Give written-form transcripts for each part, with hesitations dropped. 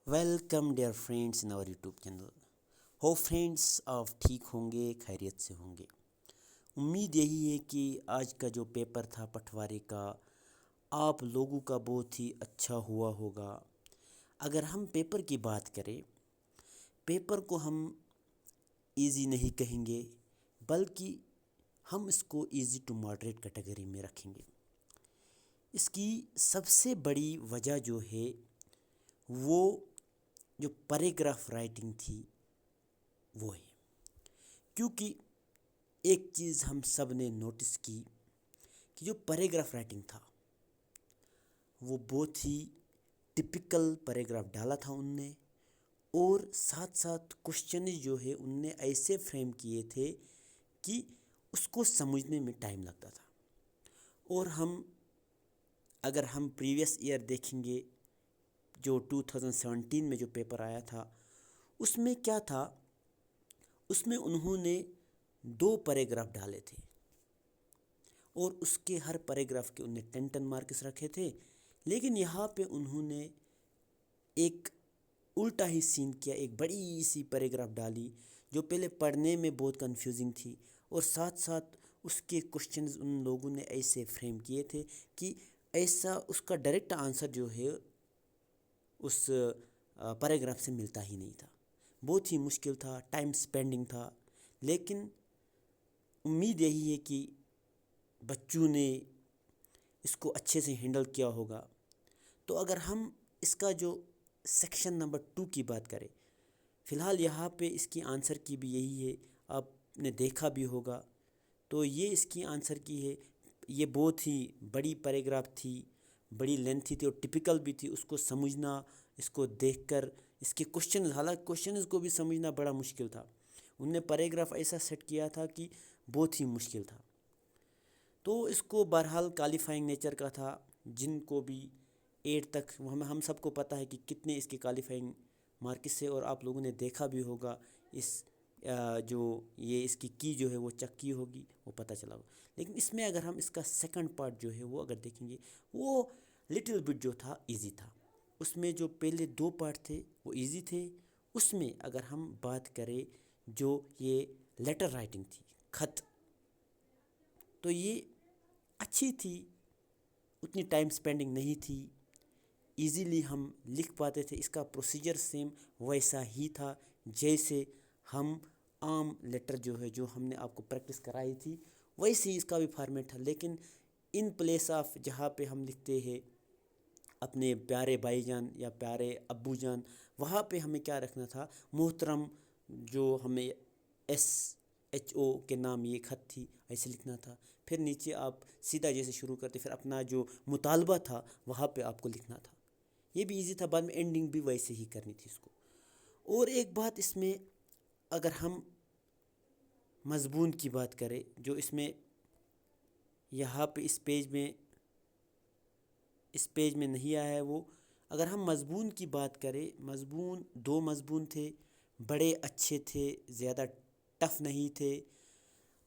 Welcome dear friends in our YouTube channel. हो friends, आप ठीक होंगे, खैरियत से होंगे। उम्मीद यही है कि आज का जो पेपर था पटवारी का, आप लोगों का बहुत ही अच्छा हुआ होगा। अगर हम पेपर की बात करें, पेपर को हम इजी नहीं कहेंगे, बल्कि हम इसको इजी टू मॉडरेट कैटेगरी में रखेंगे। इसकी सबसे बड़ी वजह जो है वो जो पैराग्राफ राइटिंग थी वो है। क्योंकि एक चीज़ हम सब ने नोटिस की कि जो पैराग्राफ राइटिंग था वो बहुत ही टिपिकल पैराग्राफ डाला था उनने, और साथ साथ क्वेश्चन जो है उनने ऐसे फ्रेम किए थे कि उसको समझने में टाइम लगता था। और अगर हम प्रीवियस ईयर देखेंगे, जो 2017 में जो पेपर आया था, उसमें क्या था, उसमें उन्होंने 2 पैराग्राफ डाले थे और उसके हर पैराग्राफ के उन्होंने 10 मार्क्स रखे थे। लेकिन यहाँ पे उन्होंने एक उल्टा ही सीन किया, एक बड़ी सी पैराग्राफ डाली जो पहले पढ़ने में बहुत कंफ्यूजिंग थी, और साथ साथ उसके क्वेश्चंस उन लोगों ने ऐसे फ्रेम किए थे कि ऐसा उसका डायरेक्ट आंसर जो है उस पैराग्राफ से मिलता ही नहीं था। बहुत ही मुश्किल था, टाइम स्पेंडिंग था। लेकिन उम्मीद यही है कि बच्चों ने इसको अच्छे से हैंडल किया होगा। तो अगर हम इसका जो सेक्शन नंबर 2 की बात करें, फ़िलहाल यहाँ पे इसकी आंसर की भी यही है, आपने देखा भी होगा। तो ये इसकी आंसर की है। ये बहुत ही बड़ी पैराग्राफ थी, बड़ी लेंथी थी और टिपिकल भी थी। उसको समझना, इसको देखकर इसके क्वेश्चन, हालांकि क्वेश्चन को भी समझना बड़ा मुश्किल था। उनने पैराग्राफ ऐसा सेट किया था कि बहुत ही मुश्किल था। तो इसको बहरहाल क्वालिफाइंग नेचर का था। जिनको भी 8 तक, हम सबको पता है कि कितने इसके क्वालिफाइंग मार्क्स से, और आप लोगों ने देखा भी होगा इस जो ये इसकी की जो है वो चेक की होगी, वो पता चला होगा। लेकिन इसमें अगर हम इसका सेकंड पार्ट जो है वो अगर देखेंगे, वो लिटिल बिट जो था इजी था। उसमें जो पहले 2 पार्ट थे वो इजी थे। उसमें अगर हम बात करें जो ये लेटर राइटिंग थी, खत, तो ये अच्छी थी, उतनी टाइम स्पेंडिंग नहीं थी, इजीली हम लिख पाते थे। इसका प्रोसीजर सेम वैसा ही था जैसे हम आम लेटर जो है, जो हमने आपको प्रैक्टिस कराई थी, वैसे ही इसका भी फॉर्मेट था। लेकिन इन प्लेस ऑफ जहाँ पे हम लिखते हैं अपने प्यारे भाईजान या प्यारे अब्बू जान, वहाँ पे हमें क्या रखना था, मोहतरम, जो हमें SHO के नाम ये खत थी, ऐसे लिखना था। फिर नीचे आप सीधा जैसे शुरू करते, फिर अपना जो मुतालबा था वहाँ पे आपको लिखना था। ये भी इजी था, बाद में एंडिंग भी वैसे ही करनी थी इसको। और एक बात इसमें, अगर हम मज़मून की बात करें, जो इसमें यहाँ पे इस पेज में नहीं आया है वो, अगर हम मज़मून की बात करें, मज़मून 2 मज़मून थे, बड़े अच्छे थे, ज़्यादा टफ नहीं थे।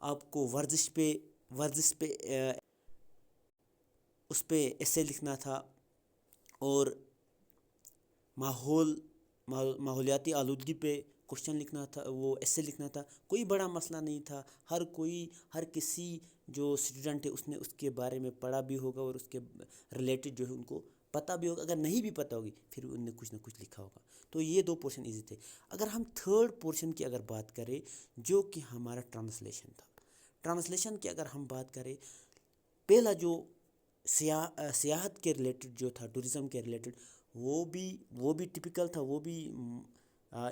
आपको वर्जिश पे उस पे ऐसे लिखना था, और माहौलियाती आलूदगी पे क्वेश्चन लिखना था, वो ऐसे लिखना था। कोई बड़ा मसला नहीं था। हर किसी जो स्टूडेंट है उसने उसके बारे में पढ़ा भी होगा और उसके रिलेटेड जो है उनको पता भी होगा। अगर नहीं भी पता होगी फिर उनने कुछ ना कुछ लिखा होगा। तो ये 2 पोर्शन इजी थे। अगर हम थर्ड पोर्शन की अगर बात करें, जो कि हमारा ट्रांसलेशन था, ट्रांसलेशन की अगर हम बात करें, पहला जो सियाहत के रिलेटेड जो था, टूरिज़म के रिलेटेड, वो भी टिपिकल था। वो भी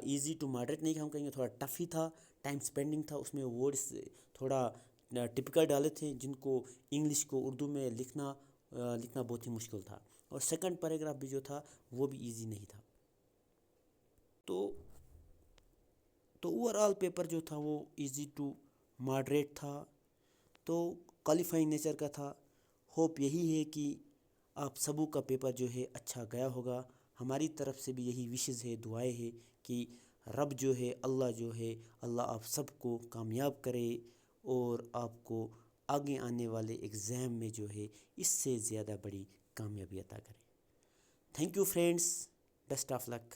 इजी टू मॉडरेट नहीं हम कहेंगे, थोड़ा टफ ही था, टाइम स्पेंडिंग था। उसमें वर्ड्स थोड़ा टिपिकल डाले थे जिनको इंग्लिश को उर्दू में लिखना बहुत ही मुश्किल था। और सेकंड पैराग्राफ भी जो था वो भी इजी नहीं था। तो ओवरऑल पेपर जो था वो इजी टू मॉडरेट था, तो क्वालिफाइंग नेचर का था। होप यही है कि आप सबों का पेपर जो है अच्छा गया होगा। हमारी तरफ से भी यही विशेज़ है, दुआएं है कि रब जो है, अल्लाह जो है, अल्लाह आप सबको कामयाब करे और आपको आगे आने वाले एग्ज़ाम में जो है इससे ज़्यादा बड़ी कामयाबी अता करे। Thank you friends, best of luck.